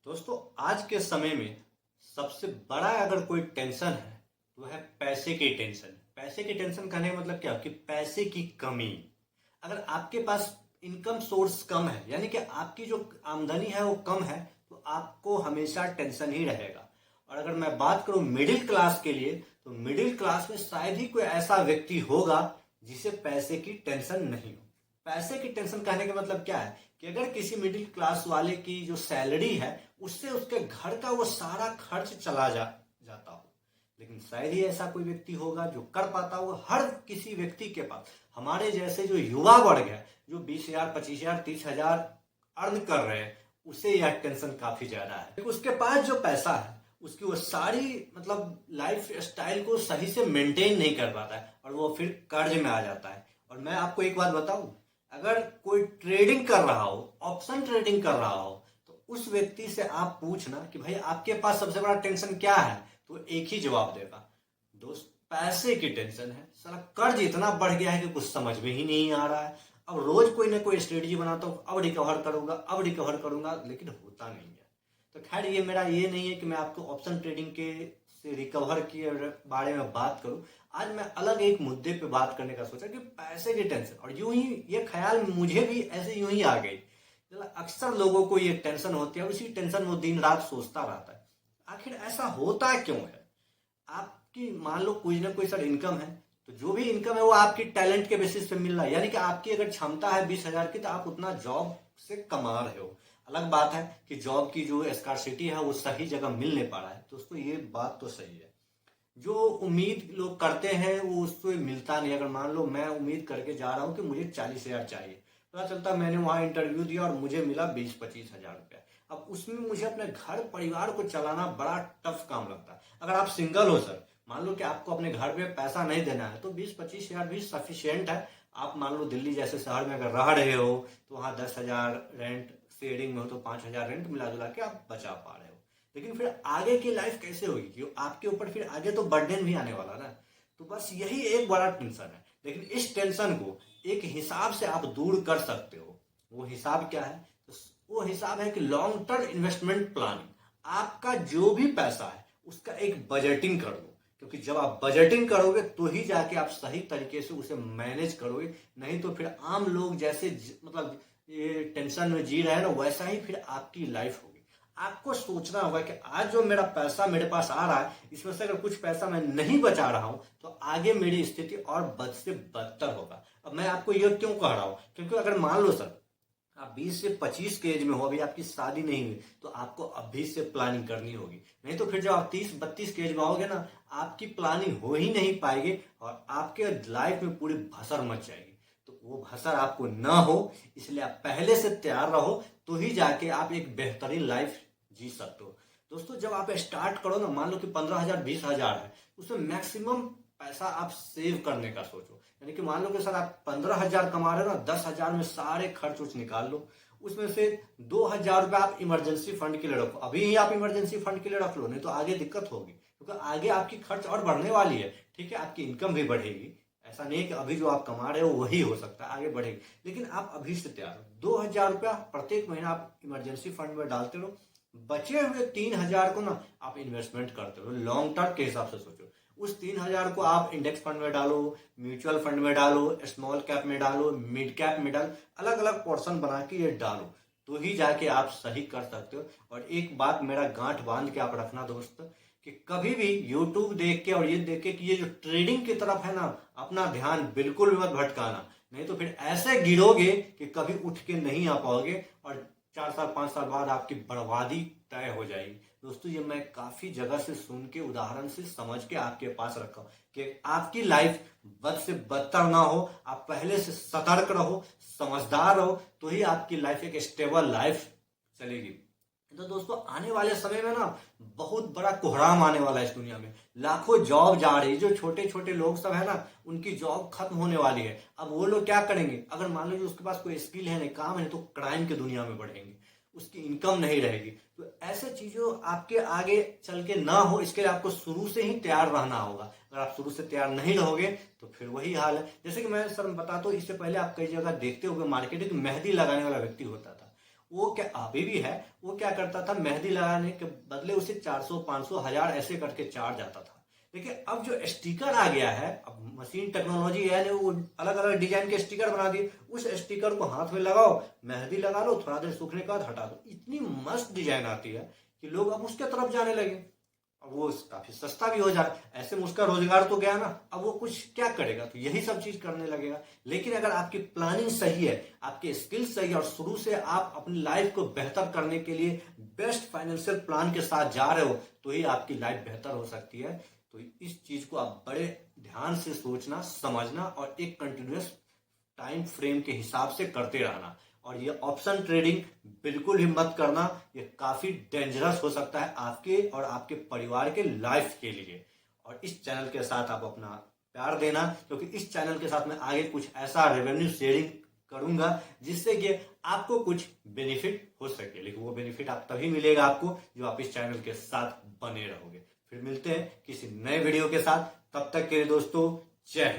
दोस्तों, आज के समय में सबसे बड़ा अगर कोई टेंशन है तो है पैसे की टेंशन। पैसे की टेंशन कहने का मतलब क्या कि पैसे की कमी। अगर आपके पास इनकम सोर्स कम है, यानी कि आपकी जो आमदनी है वो कम है, तो आपको हमेशा टेंशन ही रहेगा। और अगर मैं बात करूं मिडिल क्लास के लिए, तो मिडिल क्लास में शायद ही कोई ऐसा व्यक्ति होगा जिसे पैसे की टेंशन नहीं हो। पैसे की टेंशन कहने का मतलब क्या है कि अगर किसी मिडिल क्लास वाले की जो सैलरी है उससे उसके घर का वो सारा खर्च जाता हो, लेकिन शायद ही ऐसा कोई व्यक्ति होगा जो कर पाता होगा। हर किसी व्यक्ति के पास, हमारे जैसे जो युवा वर्ग है जो 20,000 25,000 30,000 अर्न कर रहे हैं, उसे यह टेंशन काफी ज्यादा है। उसके पास जो पैसा है उसकी वो सारी लाइफ स्टाइल को सही से मेंटेन नहीं कर पाता है और वो फिर कर्ज में आ जाता है। और मैं आपको एक बात बताऊं, अगर कोई ट्रेडिंग कर रहा हो, ऑप्शन ट्रेडिंग कर रहा हो, तो उस व्यक्ति से आप पूछना कि भाई आपके पास सबसे बड़ा टेंशन क्या है, तो एक ही जवाब देगा, दोस्त पैसे की टेंशन है। साला कर्ज इतना बढ़ गया है कि कुछ समझ में ही नहीं आ रहा है। अब रोज कोई ना कोई स्ट्रेटजी बनाता हूँ, अब रिकवर करूंगा अब रिकवर करूंगा, लेकिन होता नहीं है। तो खैर, ये मेरा ये नहीं है कि मैं आपको ऑप्शन ट्रेडिंग के से रिकवर के बारे में बात करूं। आज मैं अलग एक मुद्दे पे बात करने का सोचा कि पैसे की टेंशन, और यूं ही ये ख्याल मुझे भी ऐसे यूं ही आ गई। अक्सर लोगों को ये टेंशन होती है, उसी टेंशन वो दिन रात सोचता रहता है। आखिर ऐसा होता क्यों है? आपकी मान लो कोई ना कोई सर इनकम है, तो जो भी इनकम है वो आपकी टैलेंट के बेसिस पे मिल रहा है, यानी कि आपकी अगर क्षमता है 20,000 की, तो आप उतना जॉब से कमा रहे हो। अलग बात है कि जॉब की जो स्कार्सिटी है वो सही जगह मिल नहीं पा रहा है। दोस्तों, ये बात तो सही है, जो उम्मीद लोग करते हैं वो उससे मिलता नहीं। अगर मान लो मैं उम्मीद करके जा रहा हूँ कि मुझे 40,000 चाहिए, पता चलता मैंने वहां इंटरव्यू दिया और मुझे मिला 20-25 हजार रुपया। अब उसमें मुझे अपने घर परिवार को चलाना बड़ा टफ काम लगता है। अगर आप सिंगल हो सर, मान लो कि आपको अपने घर पे पैसा नहीं देना है, तो 20-25 हजार भी सफिशियंट है। आप मान लो दिल्ली जैसे शहर में अगर रह रहे हो, तो वहां 10,000 रेंट, शेयरिंग में हो तो 5,000 रेंट, मिला जुला के आप बचा पा रहे हो। लेकिन फिर आगे की लाइफ कैसे होगी, कि आपके ऊपर फिर आगे तो बर्डन भी आने वाला ना। तो बस यही एक बड़ा टेंशन है। लेकिन इस टेंशन को एक हिसाब से आप दूर कर सकते हो। वो हिसाब क्या है? तो वो हिसाब है कि लॉन्ग टर्म इन्वेस्टमेंट प्लानिंग। आपका जो भी पैसा है उसका एक बजटिंग कर लो, क्योंकि जब आप बजटिंग करोगे तो ही जाके आप सही तरीके से उसे मैनेज करोगे। नहीं तो फिर आम लोग जैसे ये टेंशन में जी रहे हैं ना, वैसा ही फिर आपकी लाइफ होगी। आपको सोचना होगा कि आज जो मेरा पैसा मेरे पास आ रहा है, इसमें से अगर कुछ पैसा मैं नहीं बचा रहा हूं तो आगे मेरी स्थिति और बद से बदतर होगा। अब मैं आपको ये क्यों कह रहा हूं, क्योंकि अगर मान लो सर आप 20 से 25 के एज में हो, अभी आपकी शादी नहीं हुई, तो आपको अभी से प्लानिंग करनी होगी। नहीं तो फिर जब आप 30-32 के एज में आओगे ना, आपकी प्लानिंग हो ही नहीं पाएगी और आपके लाइफ में पूरी भसर मच जाएगी। तो वो भसर आपको ना हो, इसलिए आप पहले से तैयार रहो, तो ही जाके आप एक बेहतरीन लाइफ जी सकते हो। दोस्तों, जब आप स्टार्ट करो ना, मान लो कि 15,000 20,000 है, उसमें मैक्सिमम पैसा आप सेव करने का सोचो। यानी कि मान लो कि सर आप 15,000 कमा रहे हो ना, 10,000 में सारे खर्च उच निकाल लो। उसमें से 2,000 रुपये आप इमरजेंसी फंड के लिए रखो। अभी ही आप इमरजेंसी फंड के लिए रख लो, नहीं तो आगे दिक्कत होगी, क्योंकि आगे आपकी खर्च और बढ़ने वाली है। ठीक है, आपकी इनकम भी बढ़ेगी। ऐसा नहीं है कि अभी जो आप कमा रहे हो वही हो सकता है, आगे बढ़ेगी। लेकिन आप अभी से तैयार हो। 2,000 रुपया प्रत्येक महीना आप इमरजेंसी फंड में डालते रहो। बचे हुए 3,000 को ना आप इन्वेस्टमेंट करते रहो। लॉन्ग टर्म के हिसाब से सोचो। उस 3,000 को आप इंडेक्स फंड में डालो, म्यूचुअल फंड में डालो, स्मॉल कैप में डालो, मिड कैप में डालो, अलग अलग पोर्शन बना के ये डालो, तो ही जाके आप सही कर सकते हो। और एक बात मेरा गांठ बांध के आप रखना दोस्त, कि कभी भी यूट्यूब देख के और ये देख के कि ये जो ट्रेडिंग की तरफ है ना, अपना ध्यान बिल्कुल भी मत भटकाना। नहीं तो फिर ऐसे गिरोगे कि कभी उठ के नहीं आ पाओगे और 4 साल 5 साल बाद आपकी बर्बादी तय हो जाएगी। दोस्तों, ये मैं काफी जगह से सुन के, उदाहरण से समझ के आपके पास रखा हूं कि आपकी लाइफ बद से बदतर ना हो। आप पहले से सतर्क रहो, समझदार रहो, तो ही आपकी लाइफ एक स्टेबल लाइफ चलेगी। तो दोस्तों, आने वाले समय में ना बहुत बड़ा कोहराम आने वाला है इस दुनिया में। लाखों जॉब जा रही है, जो छोटे छोटे लोग सब है ना, उनकी जॉब खत्म होने वाली है। अब वो लोग क्या करेंगे? अगर मान लो कि उसके पास कोई स्किल है नहीं, काम है, तो क्राइम की दुनिया में बढ़ेंगे, उसकी इनकम नहीं रहेगी। तो ऐसे चीजों आपके आगे चल के ना हो, इसके लिए आपको शुरू से ही तैयार रहना होगा। अगर आप शुरू से तैयार नहीं रहोगे तो फिर वही हाल है। जैसे कि मैं सर बताता हूँ, इससे पहले आप कई जगह देखते होंगे मार्केट में मेहंदी लगाने वाला व्यक्ति होता था। वो क्या अभी भी है, वो क्या करता था, मेहंदी लगाने के बदले उसे 400 500 1000 ऐसे करके चार्ज आता था। देखिए अब जो स्टिकर आ गया है, अब मशीन टेक्नोलॉजी है ने वो अलग अलग डिजाइन के स्टिकर बना दिए। उस स्टिकर को हाथ में लगाओ, मेहंदी लगा लो, थोड़ा देर सूखने के बाद हटा दो, इतनी मस्त डिजाइन आती है कि लोग अब उसके तरफ जाने लगे। अब वो काफी सस्ता भी हो जाए, ऐसे में उसका रोजगार तो गया ना, अब वो कुछ क्या करेगा, तो यही सब चीज करने लगेगा। लेकिन अगर आपकी प्लानिंग सही है, आपके स्किल सही है और शुरू से आप अपनी लाइफ को बेहतर करने के लिए बेस्ट फाइनेंशियल प्लान के साथ जा रहे हो, तो ही आपकी लाइफ बेहतर हो सकती है। तो इस चीज को आप बड़े ध्यान से सोचना, समझना और एक कंटिन्यूअस टाइम फ्रेम के हिसाब से करते रहना। और ये ऑप्शन ट्रेडिंग बिल्कुल ही मत करना, ये काफी डेंजरस हो सकता है आपके और आपके परिवार के लाइफ के लिए। और इस चैनल के साथ आप अपना प्यार देना, क्योंकि इस चैनल के साथ मैं आगे कुछ ऐसा रेवेन्यू शेयरिंग करूंगा जिससे कि आपको कुछ बेनिफिट हो सके। लेकिन वो बेनिफिट आप तभी मिलेगा आपको जो आप इस चैनल के साथ बने रहोगे। फिर मिलते हैं किसी नए वीडियो के साथ, तब तक के लिए दोस्तों जय हिंद।